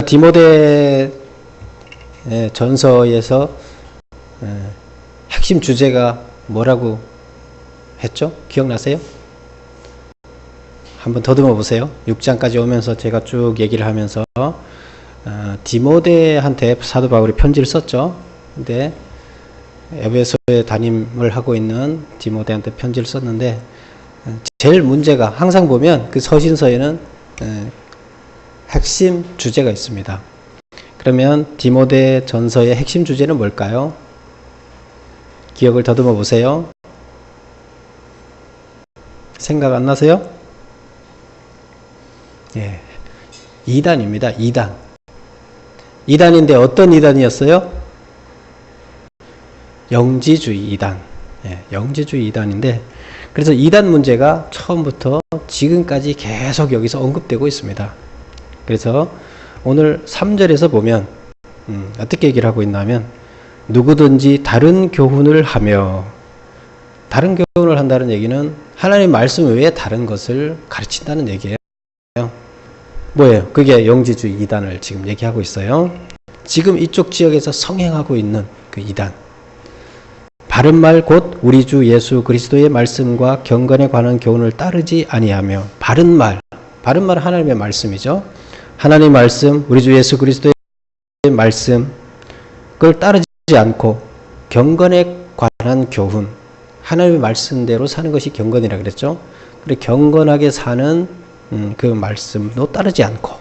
디모데 전서에서 핵심 주제가 뭐라고 했죠? 기억나세요? 한번 더듬어 보세요. 6장까지 오면서 제가 쭉 얘기를 하면서 디모데한테 사도 바울이 편지를 썼죠. 근데 에베소에 담임을 하고 있는 디모데한테 편지를 썼는데 제일 문제가 항상 보면 그 서신서에는 핵심 주제가 있습니다. 그러면 디모데 전서의 핵심 주제는 뭘까요? 기억을 더듬어 보세요. 생각 안 나세요? 예, 2단입니다. 2단. 2단인데 어떤 2단이었어요? 영지주의 2단. 예, 영지주의 2단인데 그래서 2단 문제가 처음부터 지금까지 계속 여기서 언급되고 있습니다. 그래서 오늘 3절에서 보면 어떻게 얘기를 하고 있냐면 누구든지 다른 교훈을 하며, 다른 교훈을 한다는 얘기는 하나님의 말씀 외에 다른 것을 가르친다는 얘기예요. 뭐예요? 그게 영지주의 2단을 지금 얘기하고 있어요. 지금 이쪽 지역에서 성행하고 있는 그 2단. 바른말 곧 우리 주 예수 그리스도의 말씀과 경건에 관한 교훈을 따르지 아니하며, 바른말 하나님의 말씀이죠. 하나님의 말씀, 우리 주 예수 그리스도의 말씀 그걸 따르지 않고 경건에 관한 교훈, 하나님의 말씀대로 사는 것이 경건이라 그랬죠. 그래 경건하게 사는 그 말씀도 따르지 않고,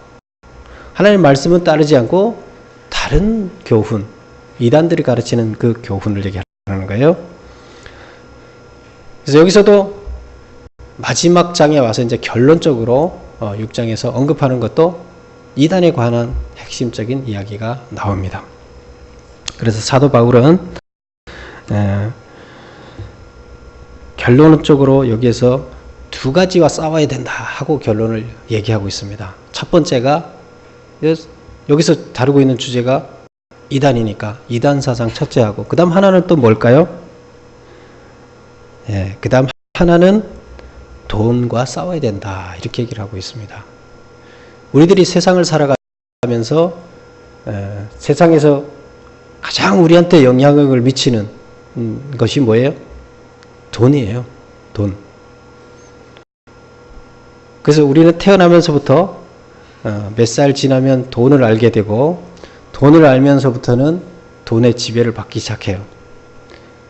하나님의 말씀은 따르지 않고 다른 교훈, 이단들이 가르치는 그 교훈을 얘기하는 거예요. 그래서 여기서도 마지막 장에 와서 이제 결론적으로 6장에서 언급하는 것도 이단에 관한 핵심적인 이야기가 나옵니다. 그래서 사도 바울은 결론적으로 여기에서 두 가지와 싸워야 된다 하고 결론을 얘기하고 있습니다. 첫 번째가 여기서 다루고 있는 주제가 이단이니까 이단 사상 첫째하고, 그 다음 하나는 또 뭘까요? 그 다음 하나는 돈과 싸워야 된다 이렇게 얘기를 하고 있습니다. 우리들이 세상을 살아가면서 세상에서 가장 우리한테 영향을 미치는 것이 뭐예요? 돈이에요. 돈. 그래서 우리는 태어나면서부터 몇 살 지나면 돈을 알게 되고, 돈을 알면서부터는 돈의 지배를 받기 시작해요.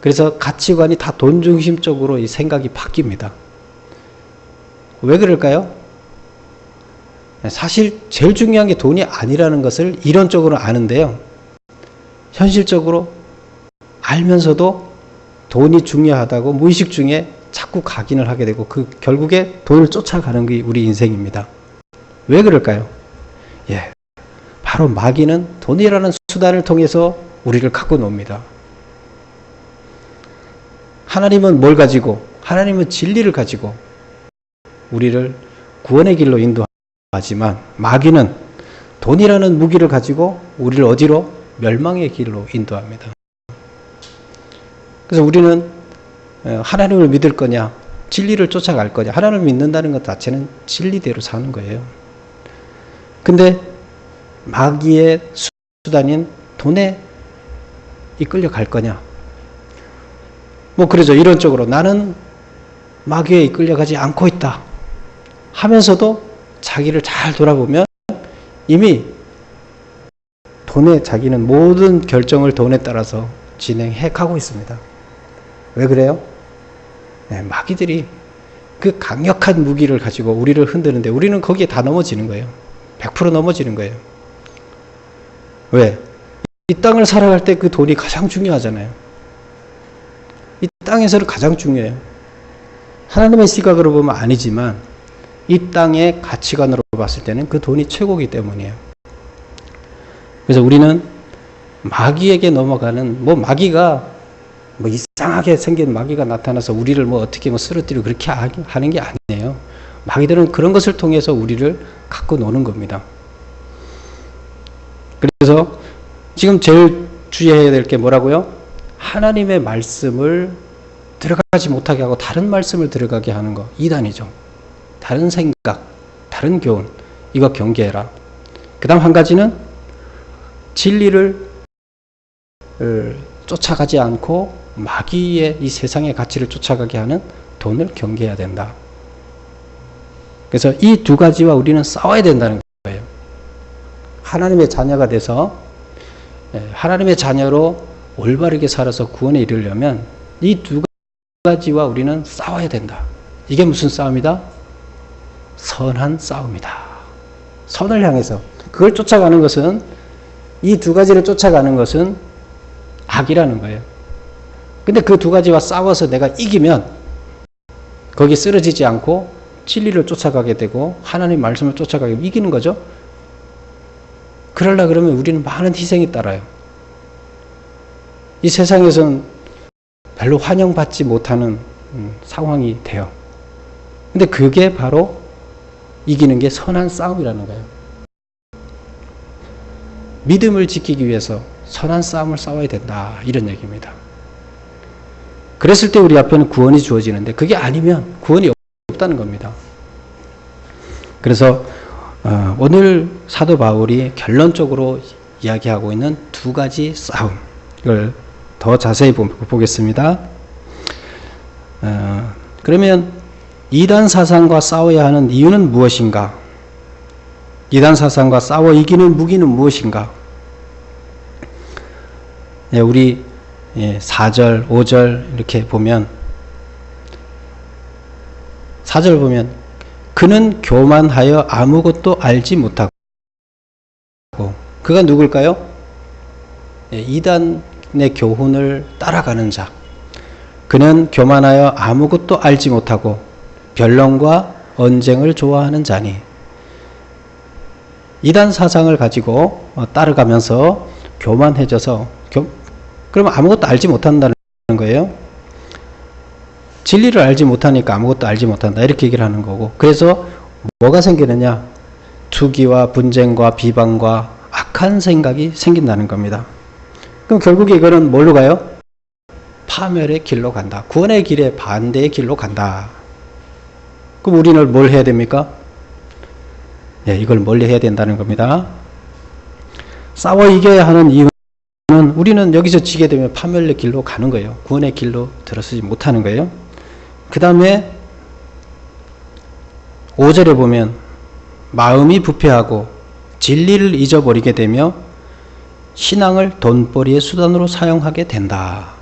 그래서 가치관이 다 돈 중심적으로 이 생각이 바뀝니다. 왜 그럴까요? 사실 제일 중요한 게 돈이 아니라는 것을 이론적으로 아는데요, 현실적으로 알면서도 돈이 중요하다고 무의식 중에 자꾸 각인을 하게 되고 결국에 돈을 쫓아가는 게 우리 인생입니다. 왜 그럴까요? 바로 마귀는 돈이라는 수단을 통해서 우리를 갖고 놉니다. 하나님은 뭘 가지고? 하나님은 진리를 가지고 우리를 구원의 길로 인도하지만 마귀는 돈이라는 무기를 가지고 우리를 어디로? 멸망의 길로 인도합니다. 그래서 우리는 하나님을 믿을 거냐, 진리를 쫓아갈 거냐. 하나님을 믿는다는 것 자체는 진리대로 사는 거예요. 근데 마귀의 수단인 돈에 이끌려 갈 거냐. 그러죠. 이론적으로 나는 마귀에 이끌려가지 않고 있다 하면서도 자기를 잘 돌아보면 이미 자기는 모든 결정을 돈에 따라서 진행해 가고 있습니다. 왜 그래요? 마귀들이 그 강력한 무기를 가지고 우리를 흔드는데 우리는 거기에 다 넘어지는 거예요. 100% 넘어지는 거예요. 왜? 이 땅을 살아갈 때 그 돈이 가장 중요하잖아요. 이 땅에서는 가장 중요해요. 하나님의 시각으로 보면 아니지만 이 땅의 가치관으로 봤을 때는 그 돈이 최고이기 때문이에요. 그래서 우리는 마귀에게 넘어가는, 마귀가 이상하게 생긴 마귀가 나타나서 우리를 어떻게 쓰러뜨리고 그렇게 하는 게 아니에요. 마귀들은 그런 것을 통해서 우리를 갖고 노는 겁니다. 그래서 지금 제일 주의해야 될 게 뭐라고요? 하나님의 말씀을 들어가지 못하게 하고 다른 말씀을 들어가게 하는 거, 이단이죠. 다른 생각, 다른 교훈, 이거 경계해라. 그 다음 한 가지는 진리를 쫓아가지 않고 마귀의 이 세상의 가치를 쫓아가게 하는 돈을 경계해야 된다. 그래서 이 두 가지와 우리는 싸워야 된다는 거예요. 하나님의 자녀가 돼서 하나님의 자녀로 올바르게 살아서 구원에 이르려면 이 두 가지와 우리는 싸워야 된다. 이게 무슨 싸움이다? 선한 싸움이다. 선을 향해서 그걸 쫓아가는 것은, 이 두 가지를 쫓아가는 것은 악이라는 거예요. 근데 그 두 가지와 싸워서 내가 이기면 거기 쓰러지지 않고 진리를 쫓아가게 되고 하나님 말씀을 쫓아가게 이기는 거죠. 그러려 그러면 우리는 많은 희생이 따라요. 이 세상에서는 별로 환영받지 못하는 상황이 돼요. 근데 그게 바로 이기는 게 선한 싸움이라는 거예요. 믿음을 지키기 위해서 선한 싸움을 싸워야 된다, 이런 얘기입니다. 그랬을 때 우리 앞에는 구원이 주어지는데 그게 아니면 구원이 없다는 겁니다. 그래서 오늘 사도 바울이 결론적으로 이야기하고 있는 두 가지 싸움, 이걸 더 자세히 보겠습니다. 그러면 이단 사상과 싸워야 하는 이유는 무엇인가? 이단 사상과 싸워 이기는 무기는 무엇인가? 우리 4절, 5절 이렇게 보면, 4절 보면 그는 교만하여 아무것도 알지 못하고, 그가 누굴까요? 이단의 교훈을 따라가는 자. 그는 교만하여 아무것도 알지 못하고 변론과 언쟁을 좋아하는 자니. 이단 사상을 가지고 따라가면서 교만해져서, 그러면 아무것도 알지 못한다는 거예요. 진리를 알지 못하니까 아무것도 알지 못한다, 이렇게 얘기를 하는 거고, 그래서 뭐가 생기느냐? 투기와 분쟁과 비방과 악한 생각이 생긴다는 겁니다. 그럼 결국에 이거는 뭘로 가요? 파멸의 길로 간다. 구원의 길에 반대의 길로 간다. 그럼 우리는 뭘 해야 됩니까? 이걸 멀리 해야 된다는 겁니다. 싸워 이겨야 하는 이유는, 우리는 여기서 지게 되면 파멸의 길로 가는 거예요. 구원의 길로 들어서지 못하는 거예요. 그 다음에 5절에 보면 마음이 부패하고 진리를 잊어버리게 되며 신앙을 돈벌이의 수단으로 사용하게 된다.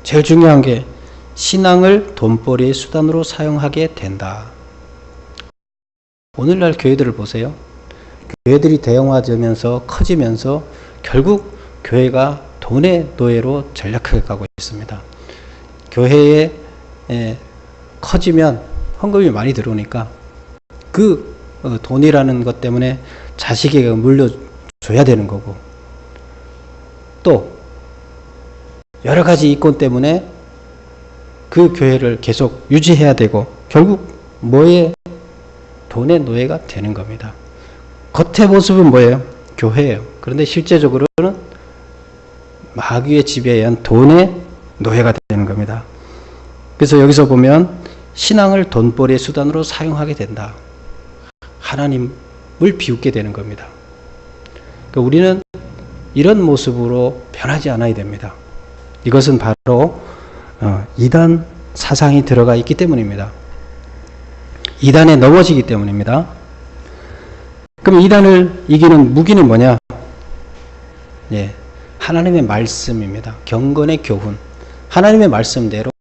제일 중요한 게 신앙을 돈벌이의 수단으로 사용하게 된다. 오늘날 교회들을 보세요. 교회들이 대형화되면서 커지면서 결국 교회가 돈의 노예로 전락해 가고 있습니다. 교회에 커지면 헌금이 많이 들어오니까 그 돈이라는 것 때문에 자식에게 물려줘야 되는 거고, 또 여러 가지 이권 때문에 그 교회를 계속 유지해야 되고, 결국 뭐에? 돈의 노예가 되는 겁니다. 겉의 모습은 뭐예요? 교회예요. 그런데 실제적으로는 마귀의 지배에 의한 돈의 노예가 되는 겁니다. 그래서 여기서 보면 신앙을 돈벌이의 수단으로 사용하게 된다. 하나님을 비웃게 되는 겁니다. 그러니까 우리는 이런 모습으로 변하지 않아야 됩니다. 이것은 바로 이단 사상이 들어가 있기 때문입니다. 이단에 넘어지기 때문입니다. 그럼 이단을 이기는 무기는 뭐냐? 하나님의 말씀입니다. 경건의 교훈. 하나님의 말씀대로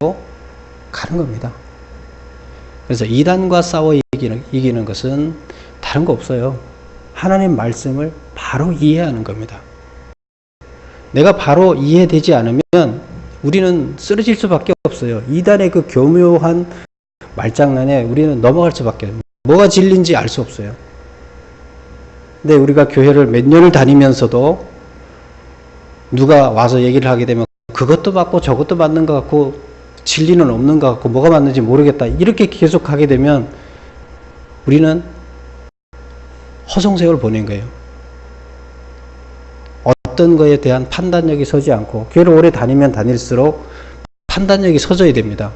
가는 겁니다. 그래서 이단과 싸워 이기는 것은 다른 거 없어요. 하나님 말씀을 바로 이해하는 겁니다. 내가 바로 이해되지 않으면 우리는 쓰러질 수밖에 없어요. 이단의 그 교묘한 말장난에 우리는 넘어갈 수밖에 없어요. 뭐가 진리인지 알 수 없어요. 근데 우리가 교회를 몇 년을 다니면서도 누가 와서 얘기를 하게 되면 그것도 맞고 저것도 맞는 것 같고 진리는 없는 것 같고 뭐가 맞는지 모르겠다, 이렇게 계속 하게 되면 우리는 허송세월 보낸 거예요. 어떤 거에 대한 판단력이 서지 않고, 교회를 오래 다니면 다닐수록 판단력이 서져야 됩니다.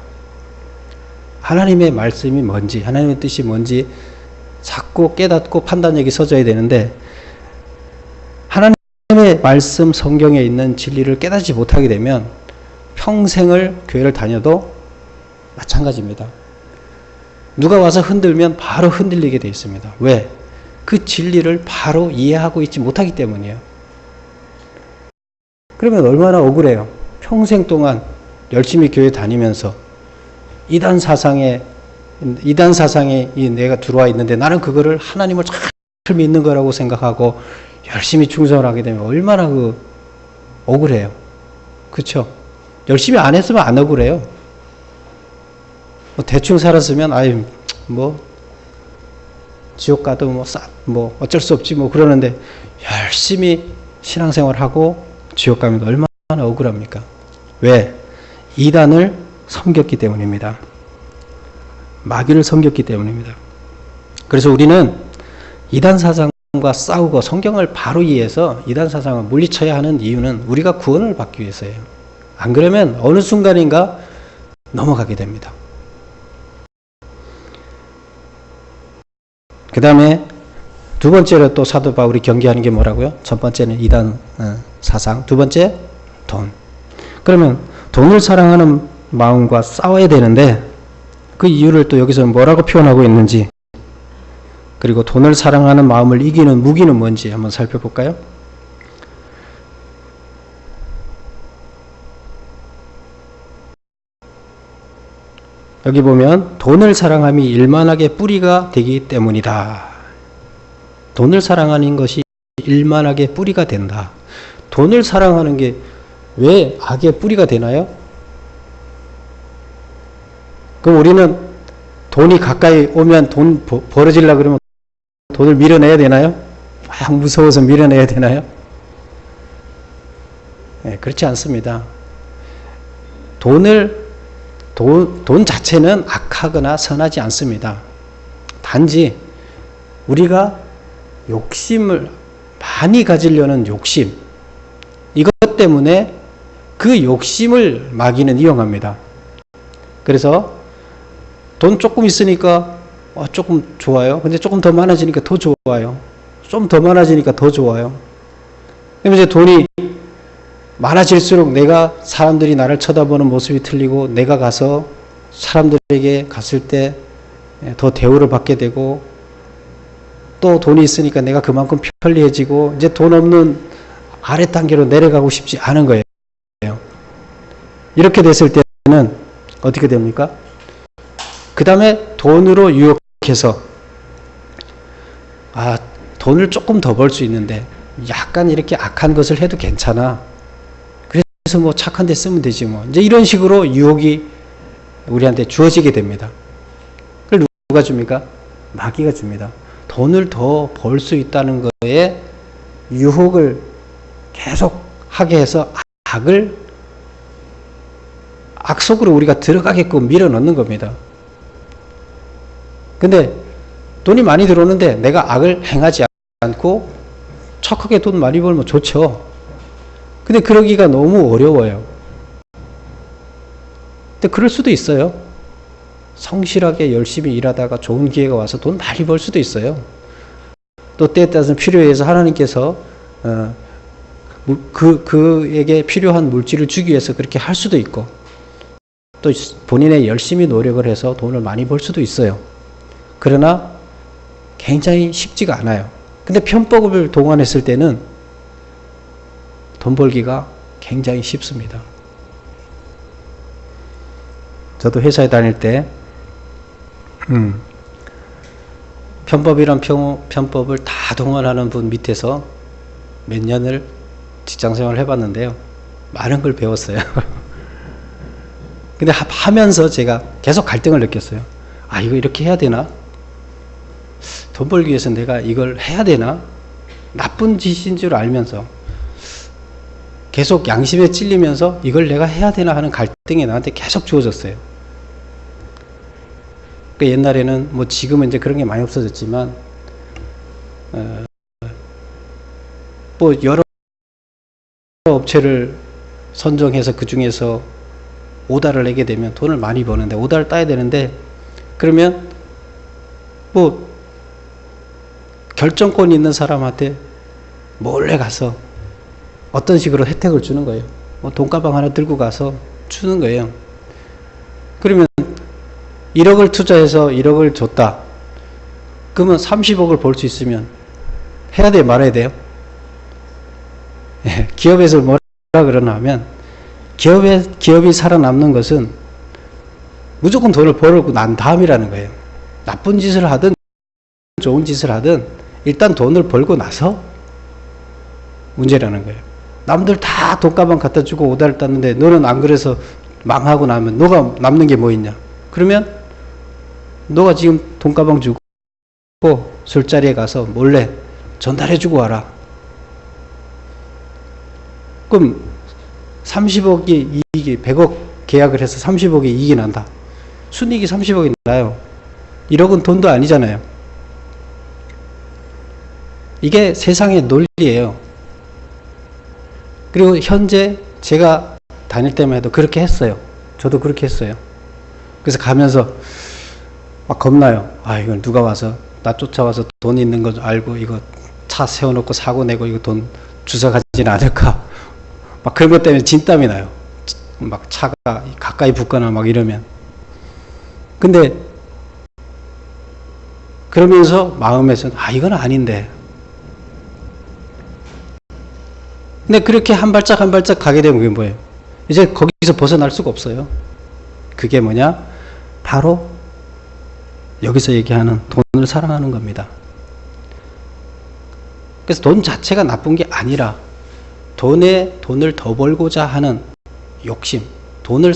하나님의 말씀이 뭔지, 하나님의 뜻이 뭔지 자꾸 깨닫고 판단력이 서져야 되는데, 하나님의 하나님의 말씀 성경에 있는 진리를 깨닫지 못하게 되면 평생을 교회를 다녀도 마찬가지입니다. 누가 와서 흔들면 바로 흔들리게 되어 있습니다. 왜? 그 진리를 바로 이해하고 있지 못하기 때문이에요. 그러면 얼마나 억울해요. 평생 동안 열심히 교회 다니면서 이단 사상에 내가 들어와 있는데 나는 그거를 하나님을 잘 믿는 거라고 생각하고 열심히 충성을 하게 되면 얼마나 억울해요. 그렇죠? 열심히 안 했으면 안 억울해요. 대충 살았으면 지옥 가도 어쩔 수 없지 그러는데 열심히 신앙생활하고 지옥 가면 얼마나 억울합니까? 왜? 이단을 섬겼기 때문입니다. 마귀를 섬겼기 때문입니다. 그래서 우리는 이단 사상과 싸우고 성경을 바로 이해해서 이단 사상을 물리쳐야 하는 이유는 우리가 구원을 받기 위해서예요. 안 그러면 어느 순간인가 넘어가게 됩니다. 그 다음에 두 번째로 또 사도 바울이 경계하는 게 뭐라고요? 첫 번째는 이단 사상, 두 번째 돈. 그러면 돈을 사랑하는 마음과 싸워야 되는데 그 이유를 또 여기서 뭐라고 표현하고 있는지, 그리고 돈을 사랑하는 마음을 이기는 무기는 뭔지 한번 살펴볼까요? 여기 보면 돈을 사랑함이 일만하게 뿌리가 되기 때문이다. 돈을 사랑하는 것이 일만하게 뿌리가 된다. 돈을 사랑하는 게 왜 악의 뿌리가 되나요? 그럼 우리는 돈이 가까이 오면 돈 벌어지려고 그러면 돈을 밀어내야 되나요? 막 무서워서 밀어내야 되나요? 네, 그렇지 않습니다. 돈 자체는 악하거나 선하지 않습니다. 단지 우리가 욕심을 많이 가지려는 욕심, 이것 때문에 그 욕심을 마귀는 이용합니다. 그래서 돈 조금 있으니까 조금 좋아요. 근데 조금 더 많아지니까 더 좋아요. 좀 더 많아지니까 더 좋아요. 그럼 이제 돈이 많아질수록 내가 사람들이 나를 쳐다보는 모습이 틀리고 내가 가서 사람들에게 갔을 때 더 대우를 받게 되고 또 돈이 있으니까 내가 그만큼 편리해지고 이제 돈 없는 아래 단계로 내려가고 싶지 않은 거예요. 이렇게 됐을 때는 어떻게 됩니까? 그 다음에 돈으로 유혹해서 돈을 조금 더 벌 수 있는데 약간 이렇게 악한 것을 해도 괜찮아. 그래서 착한 데 쓰면 되지 이제 이런 식으로 유혹이 우리한테 주어지게 됩니다. 그걸 누가 줍니까? 마귀가 줍니다. 돈을 더 벌 수 있다는 거에 유혹을 계속 하게 해서 악 속으로 우리가 들어가게끔 밀어넣는 겁니다. 근데 돈이 많이 들어오는데 내가 악을 행하지 않고 착하게 돈 많이 벌면 좋죠. 근데 그러기가 너무 어려워요. 근데 그럴 수도 있어요. 성실하게 열심히 일하다가 좋은 기회가 와서 돈 많이 벌 수도 있어요. 또 때에 따라서 필요에 의해서 하나님께서 그에게 필요한 물질을 주기 위해서 그렇게 할 수도 있고, 또 본인의 열심히 노력을 해서 돈을 많이 벌 수도 있어요. 그러나 굉장히 쉽지가 않아요. 근데 편법을 동원했을 때는 돈 벌기가 굉장히 쉽습니다. 저도 회사에 다닐 때 편법이란 편법을 다 동원하는 분 밑에서 몇 년을 직장생활을 해봤는데요. 많은 걸 배웠어요. 근데 하면서 제가 계속 갈등을 느꼈어요. 이거 이렇게 해야 되나? 돈 벌기 위해서 내가 이걸 해야 되나? 나쁜 짓인 줄 알면서 계속 양심에 찔리면서 이걸 내가 해야 되나 하는 갈등이 나한테 계속 주어졌어요. 옛날에는 지금은 이제 그런 게 많이 없어졌지만 여러 업체를 선정해서 그 중에서 오다를 내게 되면 돈을 많이 버는데 오다를 따야 되는데, 그러면 결정권 있는 사람한테 몰래 가서 어떤 식으로 혜택을 주는 거예요. 뭐 돈가방 하나 들고 가서 주는 거예요. 그러면 1억을 투자해서 1억을 줬다. 그러면 30억을 벌 수 있으면 해야 돼요, 말아야 돼요? 예, 기업에서 뭐라 그러나 하면 기업이 살아남는 것은 무조건 돈을 벌고 난 다음이라는 거예요. 나쁜 짓을 하든 좋은 짓을 하든 일단 돈을 벌고 나서 문제라는 거예요. 남들 다 돈가방 갖다 주고 오다를 땄는데 너는 안 그래서 망하고 나면 너가 남는 게 뭐 있냐? 그러면 너가 지금 돈가방 주고 술자리에 가서 몰래 전달해 주고 와라. 그럼 30억이 이익이 100억 계약을 해서 30억의 이익이 난다. 순이익이 30억이 나요. 1억은 돈도 아니잖아요. 이게 세상의 논리예요. 그리고 현재 제가 다닐 때만 해도 그렇게 했어요. 저도 그렇게 했어요. 그래서 가면서 막 겁나요. 아, 이건 누가 와서 나 쫓아와서 돈 있는 거 알고 이거 차 세워놓고 사고 내고 이거 돈 주워가지는 않을까. 막 그런 것 때문에 진땀이 나요. 막 차가 가까이 붙거나 막 이러면. 근데 그러면서 마음에서 아, 이건 아닌데. 근데 그렇게 한 발짝 한 발짝 가게 되면 그게 뭐예요? 이제 거기서 벗어날 수가 없어요. 그게 뭐냐? 바로 여기서 얘기하는 돈을 사랑하는 겁니다. 그래서 돈 자체가 나쁜 게 아니라 돈을 더 벌고자 하는 욕심, 돈을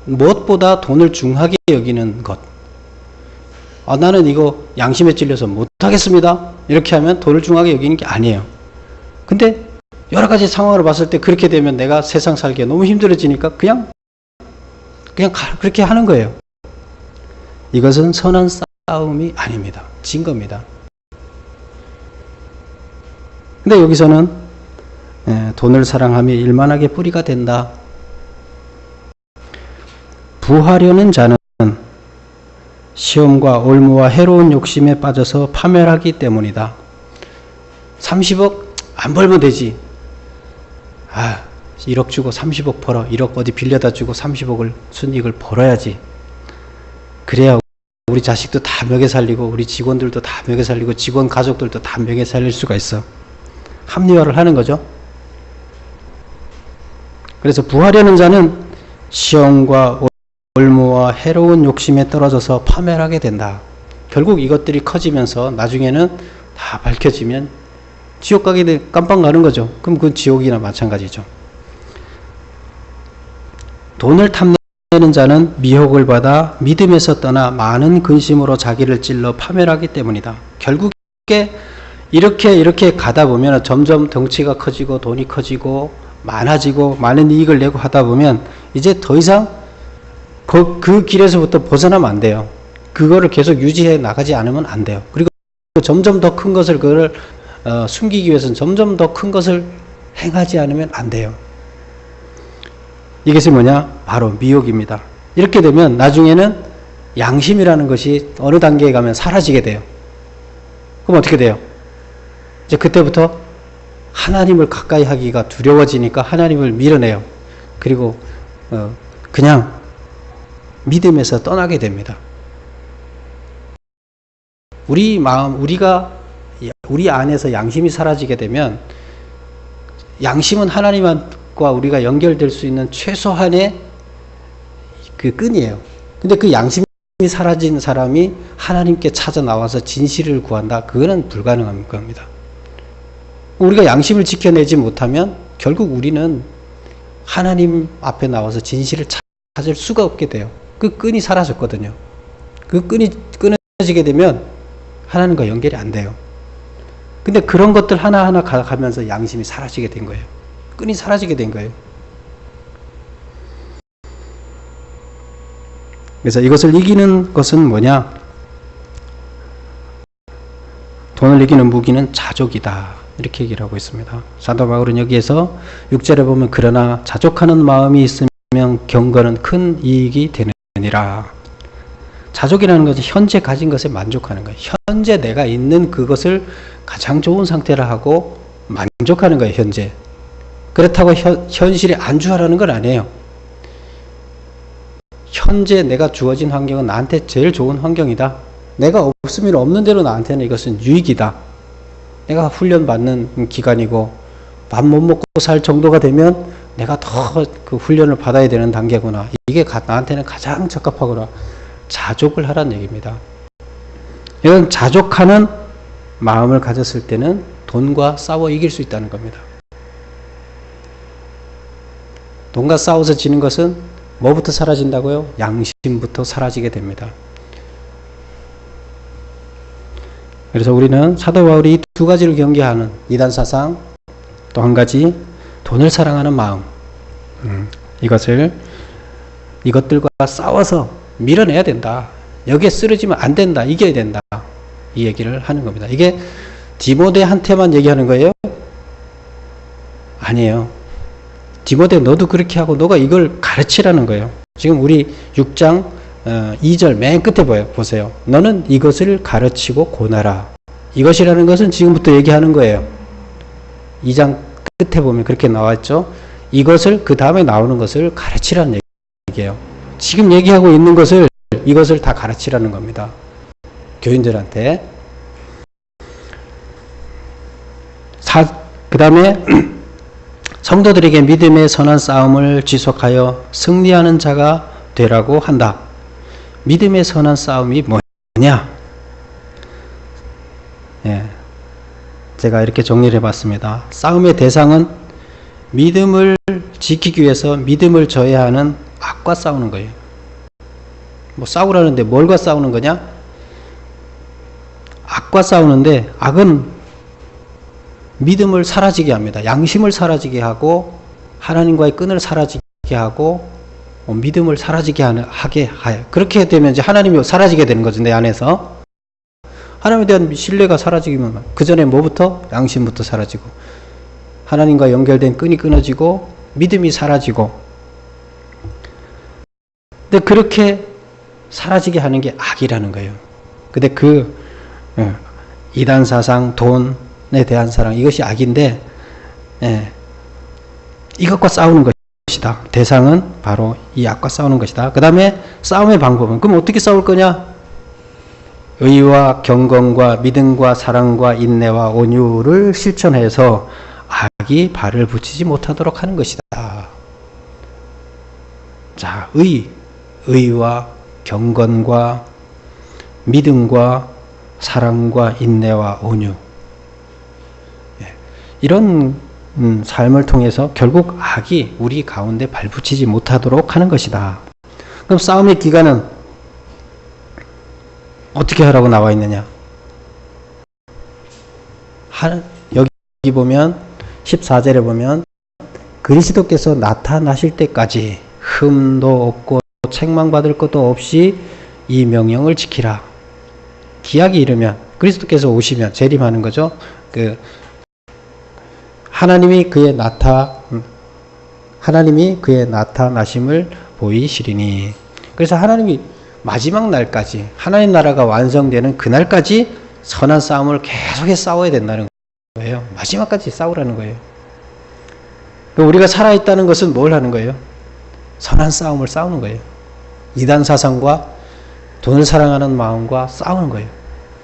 무엇보다 돈을 중하게 여기는 것. 아, 나는 이거 양심에 찔려서 못하겠습니다. 이렇게 하면 돈을 중하게 여기는 게 아니에요. 근데 여러 가지 상황을 봤을 때 그렇게 되면 내가 세상 살기가 너무 힘들어지니까 그냥 그렇게 하는 거예요. 이것은 선한 싸움이 아닙니다. 진 겁니다. 근데 여기서는 돈을 사랑함이 일만하게 뿌리가 된다. 부하려는 자는 시험과 올무와 해로운 욕심에 빠져서 파멸하기 때문이다. 30억 안 벌면 되지. 아, 1억 주고 30억 벌어. 1억 어디 빌려다 주고 30억을 순이익을 벌어야지. 그래야 우리 자식도 다 먹여 살리고 우리 직원들도 다 먹여 살리고 직원 가족들도 다 먹여 살릴 수가 있어. 합리화를 하는 거죠. 그래서 부하려는 자는 시험과 올무와 해로운 욕심에 떨어져서 파멸하게 된다. 결국 이것들이 커지면서 나중에는 다 밝혀지면 지옥 가게 돼 깜빡 가는 거죠. 그럼 그건 지옥이나 마찬가지죠. 돈을 탐내는 자는 미혹을 받아 믿음에서 떠나 많은 근심으로 자기를 찔러 파멸하기 때문이다. 결국에 이렇게 가다 보면 점점 덩치가 커지고 돈이 커지고 많아지고 많은 이익을 내고 하다 보면 이제 더 이상 그 길에서부터 벗어나면 안 돼요. 그거를 계속 유지해 나가지 않으면 안 돼요. 그리고 점점 더 큰 것을 그거를 숨기기 위해서는 점점 더 큰 것을 행하지 않으면 안 돼요. 이것이 뭐냐? 바로 미혹입니다. 이렇게 되면 나중에는 양심이라는 것이 어느 단계에 가면 사라지게 돼요. 그럼 어떻게 돼요? 이제 그때부터 하나님을 가까이 하기가 두려워지니까 하나님을 밀어내요. 그리고 그냥 믿음에서 떠나게 됩니다. 우리 안에서 양심이 사라지게 되면 양심은 하나님과 우리가 연결될 수 있는 최소한의 그 끈이에요. 근데 그 양심이 사라진 사람이 하나님께 찾아 나와서 진실을 구한다. 그거는 불가능한 겁니다. 우리가 양심을 지켜내지 못하면 결국 우리는 하나님 앞에 나와서 진실을 찾을 수가 없게 돼요. 그 끈이 사라졌거든요. 그 끈이 끊어지게 되면 하나님과 연결이 안 돼요. 근데 그런 것들 하나하나 가면서 양심이 사라지게 된 거예요. 끈이 사라지게 된 거예요. 그래서 이것을 이기는 것은 뭐냐? 돈을 이기는 무기는 자족이다. 이렇게 얘기를 하고 있습니다. 사도 바울은 여기에서 6절에 보면 그러나 자족하는 마음이 있으면 경건은 큰 이익이 되느니라. 자족이라는 것은 현재 가진 것에 만족하는 거예요. 현재 내가 있는 그것을 가장 좋은 상태로 하고 만족하는 거예요. 현재. 그렇다고 현실에 안주하라는 건 아니에요. 현재 내가 주어진 환경은 나한테 제일 좋은 환경이다. 내가 없으면 없는 대로 나한테는 이것은 유익이다. 내가 훈련받는 기간이고 밥 못 먹고 살 정도가 되면 내가 더 그 훈련을 받아야 되는 단계구나. 이게 나한테는 가장 적합하구나. 자족을 하라는 얘기입니다. 이런 자족하는 마음을 가졌을 때는 돈과 싸워 이길 수 있다는 겁니다. 돈과 싸워서 지는 것은 뭐부터 사라진다고요? 양심부터 사라지게 됩니다. 그래서 우리는 사도 바울이 이 두 가지를 경계하는 이단 사상, 또 한 가지 돈을 사랑하는 마음, 이것들과 싸워서 밀어내야 된다. 여기에 쓰러지면 안 된다. 이겨야 된다. 이 얘기를 하는 겁니다. 이게 디모데한테만 얘기하는 거예요? 아니에요. 디모데 너도 그렇게 하고 너가 이걸 가르치라는 거예요. 지금 우리 6장 2절 맨 끝에 보세요. 너는 이것을 가르치고 고나라. 이것이라는 것은 지금부터 얘기하는 거예요. 2장 끝에 보면 그렇게 나왔죠. 이것을 그 다음에 나오는 것을 가르치라는 얘기예요. 지금 얘기하고 있는 것을 이것을 다 가르치라는 겁니다. 교인들한테. 그 다음에 성도들에게 믿음의 선한 싸움을 지속하여 승리하는 자가 되라고 한다. 믿음의 선한 싸움이 뭐냐? 예, 제가 이렇게 정리를 해봤습니다. 싸움의 대상은 믿음을 지키기 위해서 믿음을 져야 하는 악과 싸우는 거예요. 뭐 싸우라는데 뭘과 싸우는 거냐? 악과 싸우는데 악은 믿음을 사라지게 합니다. 양심을 사라지게 하고 하나님과의 끈을 사라지게 하고 믿음을 사라지게 하게 하여. 그렇게 되면 이제 하나님이 사라지게 되는 거죠. 내 안에서. 하나님에 대한 신뢰가 사라지면 그 전에 뭐부터? 양심부터 사라지고 하나님과 연결된 끈이 끊어지고 믿음이 사라지고. 근데 그렇게 사라지게 하는 게 악이라는 거예요. 근데 이단 사상, 돈에 대한 사랑, 이것이 악인데, 이것과 싸우는 것이다. 대상은 바로 이 악과 싸우는 것이다. 그 다음에 싸움의 방법은, 그럼 어떻게 싸울 거냐? 의와 경건과 믿음과 사랑과 인내와 온유를 실천해서 악이 발을 붙이지 못하도록 하는 것이다. 자, 의와 경건과 믿음과 사랑과 인내와 온유, 이런 삶을 통해서 결국 악이 우리 가운데 발붙이지 못하도록 하는 것이다. 그럼 싸움의 기간은 어떻게 하라고 나와 있느냐? 여기 보면 14절에 보면 그리스도께서 나타나실 때까지 흠도 없고 책망받을 것도 없이 이 명령을 지키라. 기약이 이르면 그리스도께서 오시면 재림하는 거죠. 하나님이 그의 나타나심을 보이시리니. 그래서 하나님이 마지막 날까지 하나님 나라가 완성되는 그날까지 선한 싸움을 계속해서 싸워야 된다는 거예요. 마지막까지 싸우라는 거예요. 우리가 살아있다는 것은 뭘 하는 거예요? 선한 싸움을 싸우는 거예요. 이단 사상과 돈을 사랑하는 마음과 싸우는 거예요.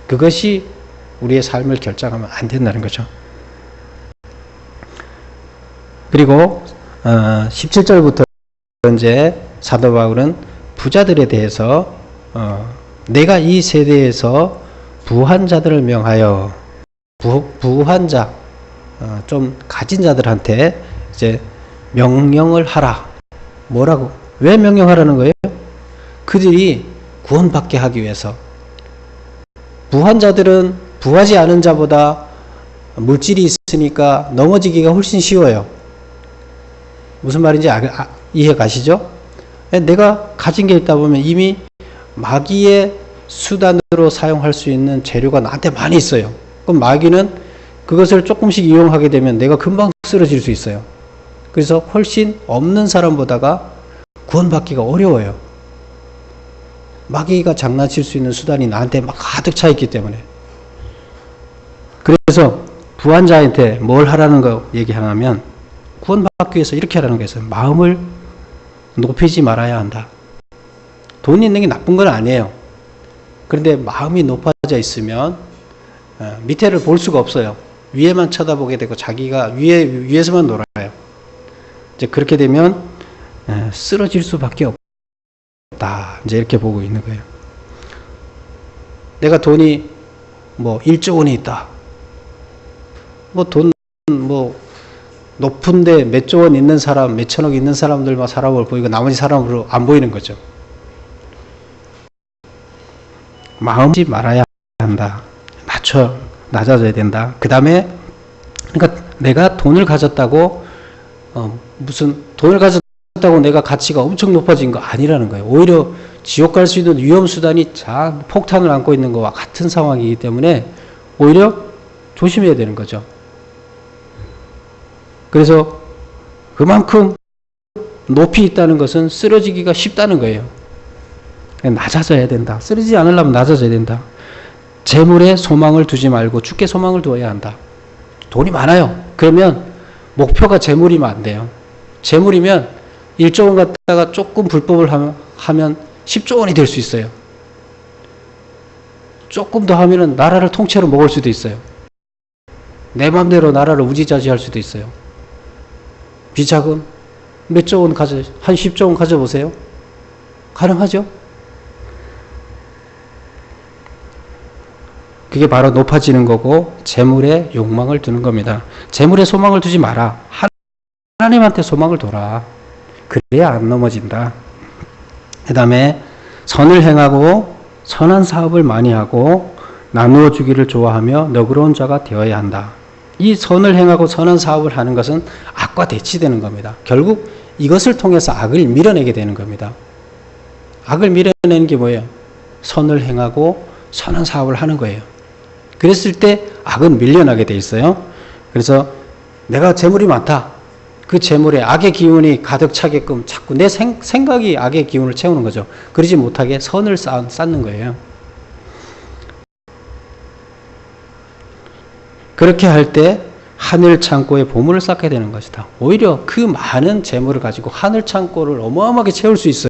그것이 우리의 삶을 결정하면 안 된다는 거죠. 그리고 17절부터 이제 사도 바울은 부자들에 대해서 내가 이 세대에서 부한 자들을 명하여 부한 자, 좀 가진 자들한테 이제 명령을 하라. 뭐라고? 왜 명령하라는 거예요? 그들이 구원받게 하기 위해서. 부한 자들은 부하지 않은 자보다 물질이 있으니까 넘어지기가 훨씬 쉬워요. 무슨 말인지 이해 가시죠? 내가 가진 게 있다 보면 이미 마귀의 수단으로 사용할 수 있는 재료가 나한테 많이 있어요. 그럼 마귀는 그것을 조금씩 이용하게 되면 내가 금방 쓰러질 수 있어요. 그래서 훨씬 없는 사람보다가 구원받기가 어려워요. 마귀가 장난칠 수 있는 수단이 나한테 막 가득 차 있기 때문에. 그래서 부한 자한테 뭘 하라는 거 얘기하면 구원받기 위해서 이렇게 하라는 거예요. 마음을 높이지 말아야 한다. 돈 있는 게 나쁜 건 아니에요. 그런데 마음이 높아져 있으면 밑에를 볼 수가 없어요. 위에만 쳐다보게 되고 자기가 위에서만 놀아요. 이제 그렇게 되면 쓰러질 수밖에 없다. 이제 이렇게 보고 있는 거예요. 내가 돈이 뭐 1조 원이 있다. 돈 높은데 몇 조 원 있는 사람, 몇 천억 있는 사람들만 사람을 보이고 나머지 사람으로 안 보이는 거죠. 마음지 말아야 한다. 낮아져야 된다. 그 다음에, 그러니까 내가 돈을 가졌다고, 무슨 돈을 가졌다고 내가 가치가 엄청 높아진 거 아니라는 거예요. 오히려 지옥 갈 수 있는 위험수단이 폭탄을 안고 있는 것과 같은 상황이기 때문에 오히려 조심해야 되는 거죠. 그래서 그만큼 높이 있다는 것은 쓰러지기가 쉽다는 거예요. 낮아져야 된다. 쓰러지지 않으려면 낮아져야 된다. 재물에 소망을 두지 말고 주께 소망을 두어야 한다. 돈이 많아요. 그러면 목표가 재물이면 안 돼요. 재물이면 1조 원 갖다가 조금 불법을 하면 10조 원이 될 수 있어요. 조금 더 하면은 나라를 통째로 먹을 수도 있어요. 내 마음대로 나라를 우지자지할 수도 있어요. 비자금 몇 조 원 한 10조 원 가져보세요. 가능하죠? 그게 바로 높아지는 거고 재물에 욕망을 두는 겁니다. 재물에 소망을 두지 마라. 하나님한테 소망을 둬라. 그래야 안 넘어진다. 그 다음에 선을 행하고 선한 사업을 많이 하고 나누어 주기를 좋아하며 너그러운 자가 되어야 한다. 이 선을 행하고 선한 사업을 하는 것은 악과 대치되는 겁니다. 결국 이것을 통해서 악을 밀어내게 되는 겁니다. 악을 밀어내는 게 뭐예요? 선을 행하고 선한 사업을 하는 거예요. 그랬을 때 악은 밀려나게 돼 있어요. 그래서 내가 재물이 많다. 그 재물에 악의 기운이 가득 차게끔 자꾸 내 생각이 악의 기운을 채우는 거죠. 그러지 못하게 선을 쌓는 거예요. 그렇게 할 때 하늘 창고에 보물을 쌓게 되는 것이다. 오히려 그 많은 재물을 가지고 하늘 창고를 어마어마하게 채울 수 있어요.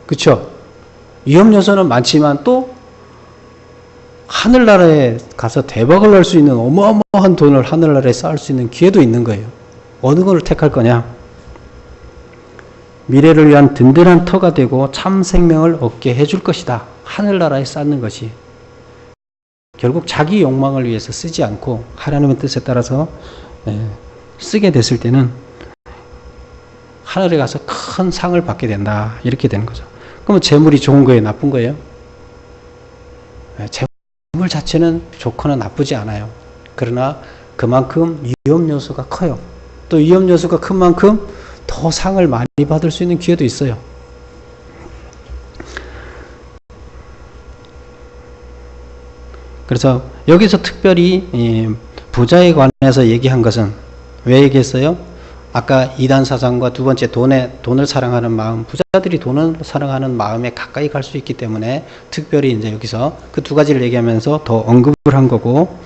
그렇죠? 위험 요소는 많지만 또 하늘나라에 가서 대박을 낼 수 있는 어마어마한 돈을 하늘나라에 쌓을 수 있는 기회도 있는 거예요. 어느 걸 택할 거냐? 미래를 위한 든든한 터가 되고 참 생명을 얻게 해줄 것이다. 하늘나라에 쌓는 것이. 결국 자기 욕망을 위해서 쓰지 않고 하나님의 뜻에 따라서 쓰게 됐을 때는 하늘에 가서 큰 상을 받게 된다. 이렇게 되는 거죠. 그러면 재물이 좋은 거예요? 나쁜 거예요? 재물 자체는 좋거나 나쁘지 않아요. 그러나 그만큼 위험 요소가 커요. 또 위험 요소가 큰 만큼 더 상을 많이 받을 수 있는 기회도 있어요. 그래서 여기서 특별히 부자에 관해서 얘기한 것은 왜 얘기했어요? 아까 이단 사상과 두 번째 돈을 사랑하는 마음, 부자들이 돈을 사랑하는 마음에 가까이 갈 수 있기 때문에 특별히 이제 여기서 그 두 가지를 얘기하면서 더 언급을 한 거고,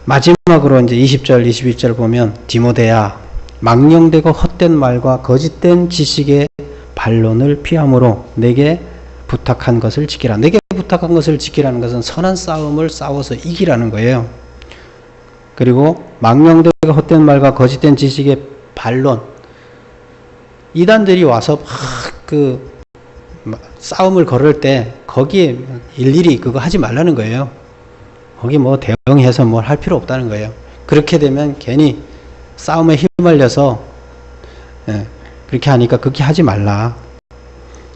마지막으로 이제 20절, 21절 보면 디모데야, 망령되고 헛된 말과 거짓된 지식의 반론을 피함으로 내게 부탁한 것을 지키라. 내게 부탁한 것을 지키라는 것은 선한 싸움을 싸워서 이기라는 거예요. 그리고 망령되고 헛된 말과 거짓된 지식의 반론. 이단들이 와서 막 싸움을 걸을 때 거기에 일일이 그거 하지 말라는 거예요. 거기 뭐 대응해서 뭘 할 필요 없다는 거예요. 그렇게 되면 괜히 싸움에 휘말려서 그렇게 하니까 그렇게 하지 말라.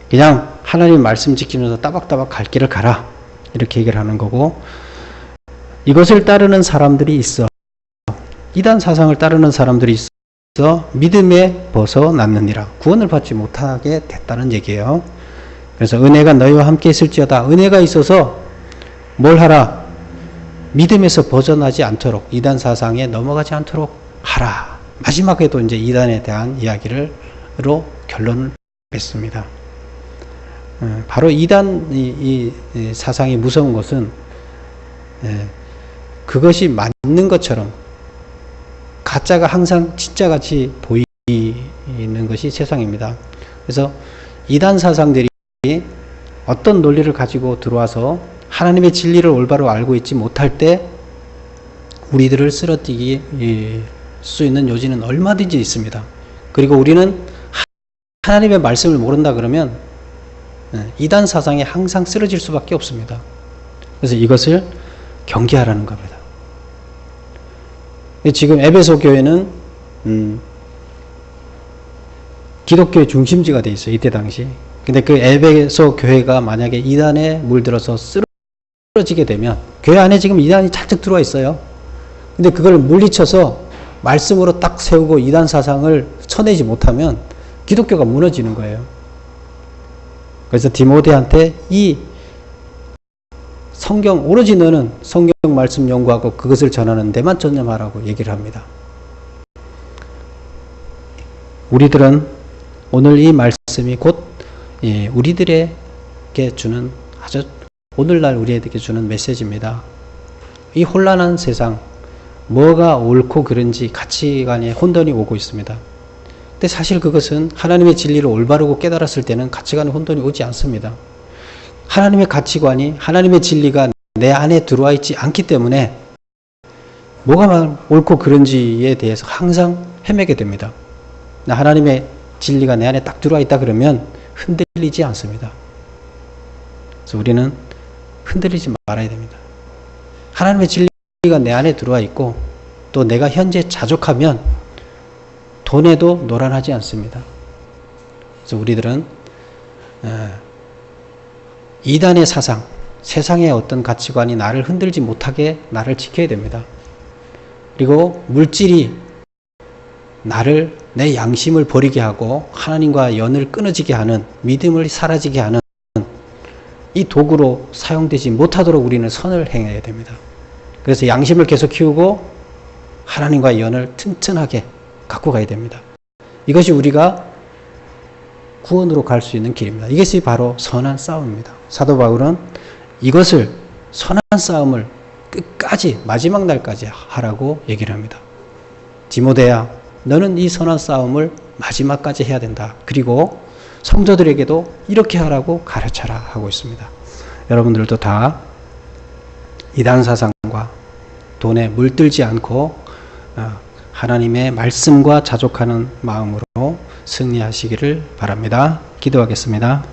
그냥 하나님 말씀 지키면서 따박따박 갈 길을 가라. 이렇게 얘기를 하는 거고, 이것을 따르는 사람들이 있어. 이단 사상을 따르는 사람들이 있어 믿음에 벗어났느니라. 구원을 받지 못하게 됐다는 얘기예요. 그래서 은혜가 너희와 함께 있을지어다. 은혜가 있어서 뭘 하라? 믿음에서 벗어나지 않도록, 이단 사상에 넘어가지 않도록 하라. 마지막에도 이제 이단에 대한 이야기로 결론을 맺습니다. 바로 이단 이 사상이 무서운 것은 그것이 맞는 것처럼 가짜가 항상 진짜같이 보이는 것이 세상입니다. 그래서 이단 사상들이 어떤 논리를 가지고 들어와서 하나님의 진리를 올바로 알고 있지 못할 때 우리들을 쓰러뜨릴 수 있는 요지는 얼마든지 있습니다. 그리고 우리는 하나님의 말씀을 모른다 그러면 이단 사상에 항상 쓰러질 수밖에 없습니다. 그래서 이것을 경계하라는 겁니다. 지금 에베소 교회는 기독교의 중심지가 돼 있어요. 이때 당시. 근데 그 에베소 교회가 만약에 이단에 물들어서 쓰러지게 되면 교회 안에 지금 이단이 잔뜩 들어와 있어요. 근데 그걸 물리쳐서 말씀으로 딱 세우고 이단 사상을 쳐내지 못하면 기독교가 무너지는 거예요. 그래서 디모데한테 이 성경 오로지 너는 성경 말씀 연구하고 그것을 전하는 데만 전념하라고 얘기를 합니다. 우리들은 오늘 이 말씀이 곧 우리들에게 주는 아주 오늘날 우리에게 주는 메시지입니다. 이 혼란한 세상 뭐가 옳고 그른지 가치관에 혼돈이 오고 있습니다. 근데 사실 그것은 하나님의 진리를 올바르고 깨달았을 때는 가치관에 혼돈이 오지 않습니다. 하나님의 가치관이 하나님의 진리가 내 안에 들어와 있지 않기 때문에 뭐가 옳고 그른지에 대해서 항상 헤매게 됩니다. 하나님의 진리가 내 안에 딱 들어와 있다 그러면 흔들리지 않습니다. 그래서 우리는 흔들리지 말아야 됩니다. 하나님의 진리가 내 안에 들어와 있고 또 내가 현재 자족하면 돈에도 노란하지 않습니다. 그래서 우리들은 이단의 사상, 세상의 어떤 가치관이 나를 흔들지 못하게 나를 지켜야 됩니다. 그리고 물질이 나를 내 양심을 버리게 하고 하나님과 연을 끊어지게 하는 믿음을 사라지게 하는 이 도구로 사용되지 못하도록 우리는 선을 행해야 됩니다. 그래서 양심을 계속 키우고 하나님과 연을 튼튼하게 갖고 가야 됩니다. 이것이 우리가 구원으로 갈 수 있는 길입니다. 이것이 바로 선한 싸움입니다. 사도 바울은 이것을 선한 싸움을 끝까지 마지막 날까지 하라고 얘기를 합니다. 디모데야, 너는 이 선한 싸움을 마지막까지 해야 된다. 그리고 성도들에게도 이렇게 하라고 가르쳐라 하고 있습니다. 여러분들도 다 이단 사상과 돈에 물들지 않고 하나님의 말씀과 자족하는 마음으로 승리하시기를 바랍니다. 기도하겠습니다.